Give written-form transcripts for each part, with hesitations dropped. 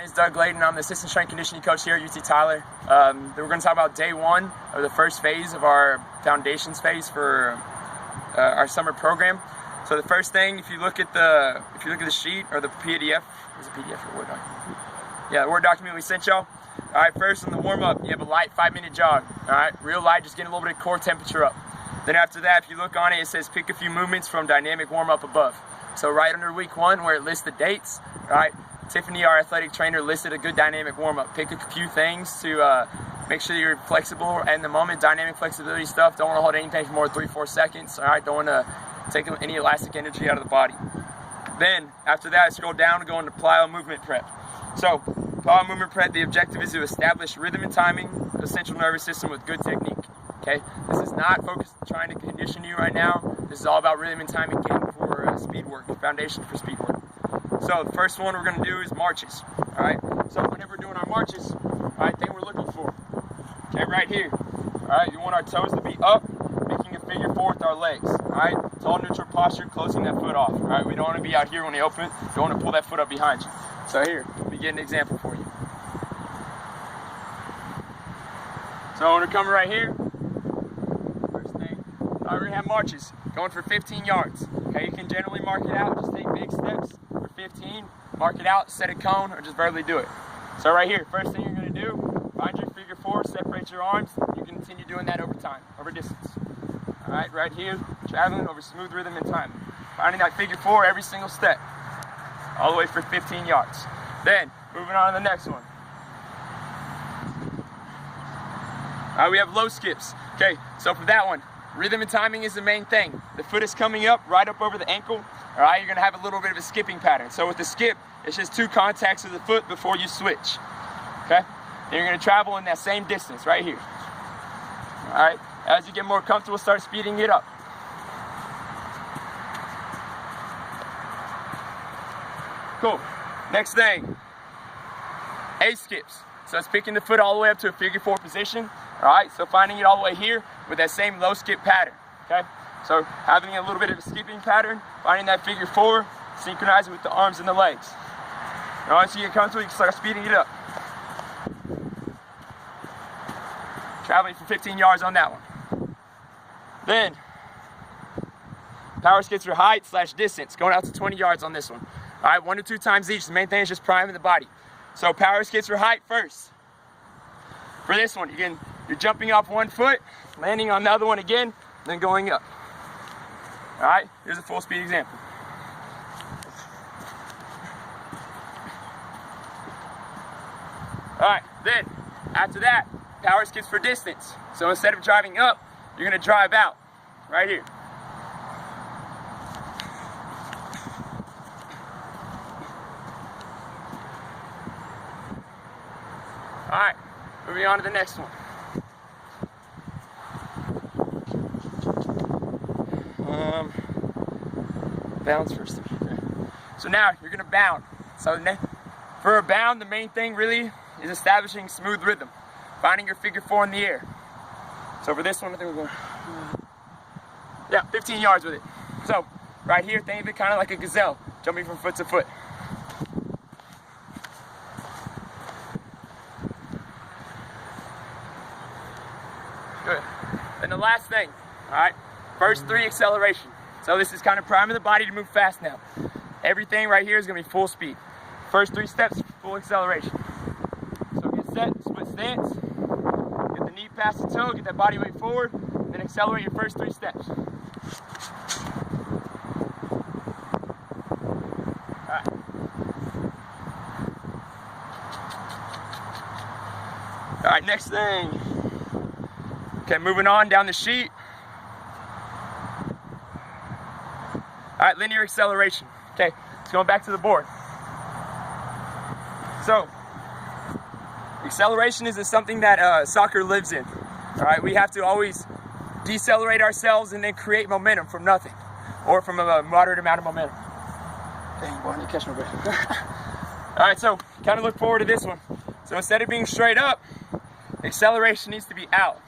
is Doug Layden. I'm the assistant strength conditioning coach here at UT Tyler. We're going to talk about day one of the first phase of our foundations phase for our summer program. So the first thing, if you look at the sheet or the PDF, is it PDF or Word document? Yeah, the Word document we sent y'all. All right, first on the warm up, you have a light 5-minute jog. All right, real light, just getting a little bit of core temperature up. Then after that, if you look on it, it says pick a few movements from dynamic warm up above. So right under week 1 where it lists the dates, all right, Tiffany, our athletic trainer, listed a good dynamic warm-up. Pick a few things to make sure you're flexible in the moment. Dynamic flexibility stuff. Don't want to hold anything for more than 3-4 seconds. All right, don't want to take any elastic energy out of the body. Then after that, scroll down and go into plyo movement prep. So plyo movement prep, the objective is to establish rhythm and timing of the central nervous system with good technique. Okay, this is not focused on trying to condition you right now. This is all about rhythm and timing gain for speed work, foundation for speed work. So the first one we're going to do is marches, all right? So whenever we're doing our marches, all right, thing we're looking for, okay, right here, all right, you want our toes to be up, making a figure 4 with our legs, all right? Tall neutral posture, closing that foot off, all right? We don't want to be out here when we open it. You don't want to pull that foot up behind you. So here, let me get an example for you. So when we're coming right here, first thing, all right, we're going to have marches, going for 15 yards, okay? You can generally mark it out, just take big steps. 15, mark it out, set a cone, or just verbally do it. So right here, first thing you're going to do, find your figure 4, separate your arms. You can continue doing that over time, over distance. All right, right here, traveling over smooth rhythm and time. Finding that figure 4 every single step, all the way for 15 yards. Then, moving on to the next one. All right, we have low skips. Okay, so for that one, rhythm and timing is the main thing. The foot is coming up, right up over the ankle. All right, you're gonna have a little bit of a skipping pattern. So with the skip, it's just 2 contacts of the foot before you switch, okay? And you're gonna travel in that same distance right here. All right, as you get more comfortable, start speeding it up. Cool, next thing, A skips. So it's picking the foot all the way up to a figure 4 position. All right, so finding it all the way here with that same low skip pattern, okay? So having a little bit of a skipping pattern, finding that figure 4, synchronizing with the arms and the legs. And once you get comfortable, you can start speeding it up. Traveling for 15 yards on that one. Then, power skips for height / distance, going out to 20 yards on this one. All right, 1 to 2 times each. The main thing is just priming the body. So power skips for height first. For this one, you're jumping off one foot, landing on the other one again, then going up. All right, here's a full speed example. All right, then after that, power skips for distance. So instead of driving up, you're gonna drive out, right here. All right, moving on to the next one. Bounds first. Okay. So now you're gonna bound. So for a bound, the main thing really is establishing smooth rhythm, finding your figure 4 in the air. So for this one, I think we're going, 15 yards with it. So right here, think of it kind of like a gazelle, jumping from foot to foot. Good. And the last thing, all right, first 3 acceleration. So this is kind of priming the body to move fast now. Everything right here is gonna be full speed. First 3 steps, full acceleration. So get set, split stance, get the knee past the toe, get that body weight forward, and then accelerate your first 3 steps. All right. All right, next thing. Okay, moving on down the sheet. All right, linear acceleration. Okay, let's go back to the board. So, acceleration is something that soccer lives in. All right, we have to always decelerate ourselves and then create momentum from nothing, or from a moderate amount of momentum. Dang, boy, I need to catch my breath. All right, so kind of look forward to this one. So instead of being straight up, acceleration needs to be out.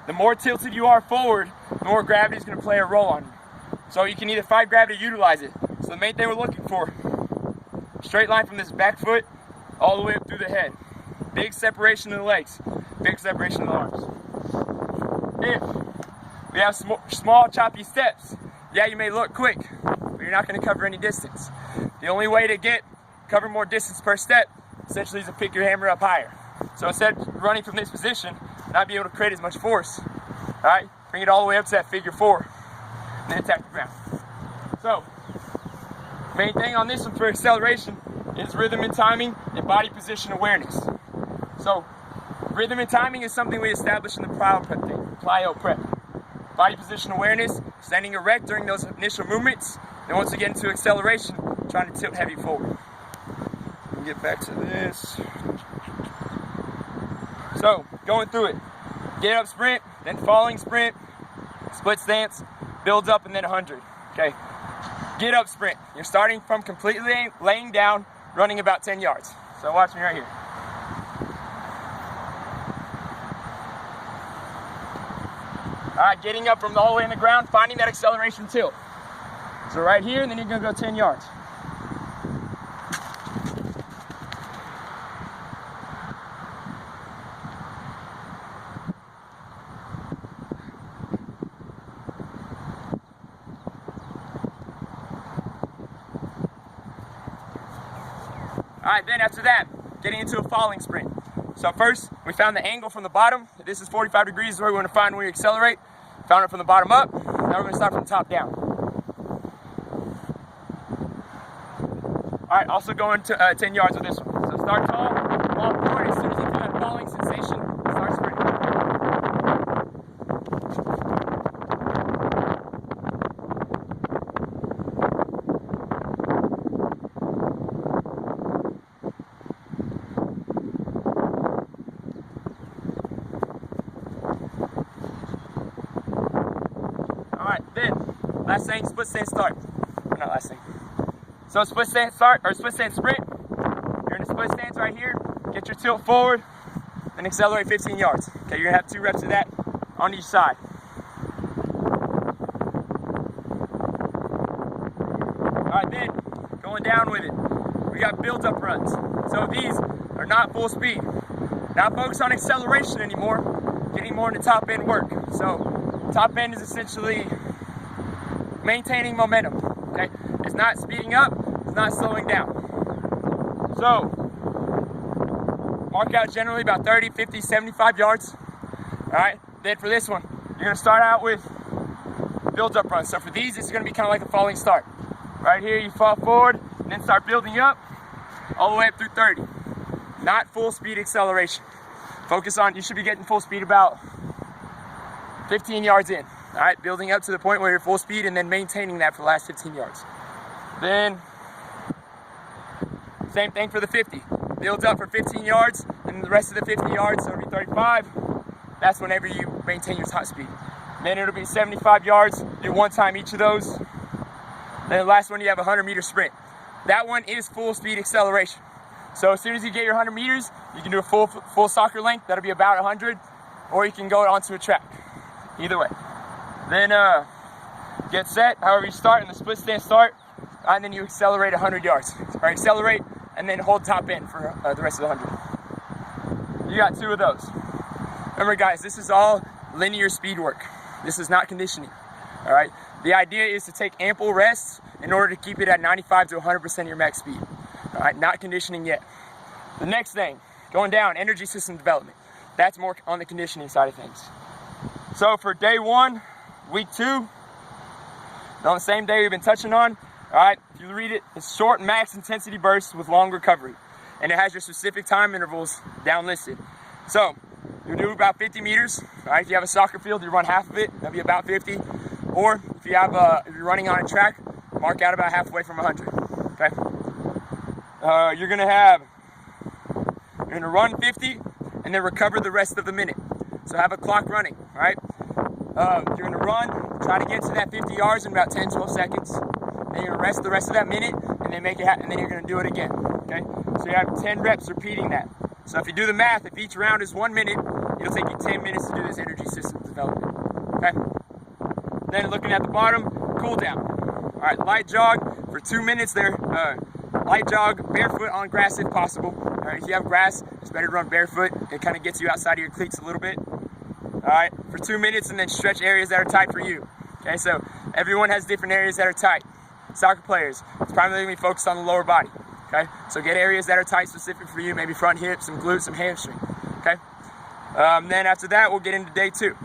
The more tilted you are forward, the more gravity is going to play a role on you. So you can either fight gravity or utilize it. So the main thing we're looking for, straight line from this back foot all the way up through the head. Big separation of the legs, big separation of the arms. If we have small choppy steps, yeah, you may look quick, but you're not going to cover any distance. The only way to cover more distance per step essentially is to pick your hammer up higher. So instead of running from this position, not be able to create as much force, all right, bring it all the way up to that figure 4, and then attack the ground. So, main thing on this one for acceleration is rhythm and timing and body position awareness. So, rhythm and timing is something we established in the plyo prep. Body position awareness, standing erect during those initial movements, then once we get into acceleration, trying to tilt heavy forward. Let me get back to this. So, going through it. Get up sprint, then falling sprint, split stance, builds up, and then 100. Okay. Get up sprint. You're starting from completely laying down, running about 10 yards. So watch me right here. All right, getting up from all the way in the ground, finding that acceleration tilt. So right here, and then you're gonna go 10 yards. All right, then after that, getting into a falling sprint. So first, we found the angle from the bottom. This is 45 degrees is where we want to find when we accelerate. Found it from the bottom up. Now we're going to start from the top down. All right, also going to 10 yards with this one. So start tall, fall forward. As soon as you feel that falling sensation, start sprinting. Last thing, split stance start. Not last thing. So split stance start, or split stance sprint. You're in a split stance right here. Get your tilt forward, then accelerate 15 yards. Okay, you're gonna have 2 reps of that on each side. All right, then, going down with it. We got build-up runs. So these are not full speed. Not focused on acceleration anymore, getting more into top end work. So top end is essentially maintaining momentum, okay? It's not speeding up, it's not slowing down. So, mark out generally about 30, 50, 75 yards, all right? Then for this one, you're gonna start out with build-up runs. So for these, it's gonna be kind of like a falling start. Right here, you fall forward, and then start building up, all the way up through 30. Not full speed acceleration. Focus on, you should be getting full speed about 15 yards in. All right, building up to the point where you're full speed and then maintaining that for the last 15 yards. Then, same thing for the 50. Builds up for 15 yards, and the rest of the 50 yards, so it'll be 35. That's whenever you maintain your top speed. Then it'll be 75 yards, do 1 time each of those. Then the last one, you have a 100-meter sprint. That one is full speed acceleration. So as soon as you get your 100 meters, you can do a full soccer length. That'll be about 100, or you can go onto a track. Either way. Then get set, however you start in the split stance start, and then you accelerate 100 yards. Or accelerate and then hold top end for the rest of the 100. You got 2 of those. Remember guys, this is all linear speed work. This is not conditioning, all right? The idea is to take ample rests in order to keep it at 95 to 100% of your max speed, all right? Not conditioning yet. The next thing, going down, energy system development. That's more on the conditioning side of things. So for day 1, week 2, on the same day we've been touching on, all right, if you read it, it's short max intensity bursts with long recovery. And it has your specific time intervals down listed. So, you do about 50 meters, all right? If you have a soccer field, you run half of it, that'll be about 50. Or if you have if you're running on a track, mark out about halfway from 100, okay? You're gonna run 50 and then recover the rest of the minute. So have a clock running, all right? You're gonna run, try to get to that 50 yards in about 10, 12 seconds. Then you're gonna rest the rest of that minute and then make it and then you're gonna do it again, okay? So you have 10 reps repeating that. So if you do the math, if each round is 1 minute, it'll take you 10 minutes to do this energy system development, okay? Then looking at the bottom, cool down. All right, light jog for 2 minutes there. Light jog, barefoot on grass if possible. All right, if you have grass, it's better to run barefoot. It kind of gets you outside of your cleats a little bit. All right, for 2 minutes, and then stretch areas that are tight for you. Okay, so everyone has different areas that are tight. Soccer players, it's primarily going to be focused on the lower body. Okay, so get areas that are tight specific for you, maybe front hips, some glutes, some hamstring. Okay, then after that, we'll get into day 2.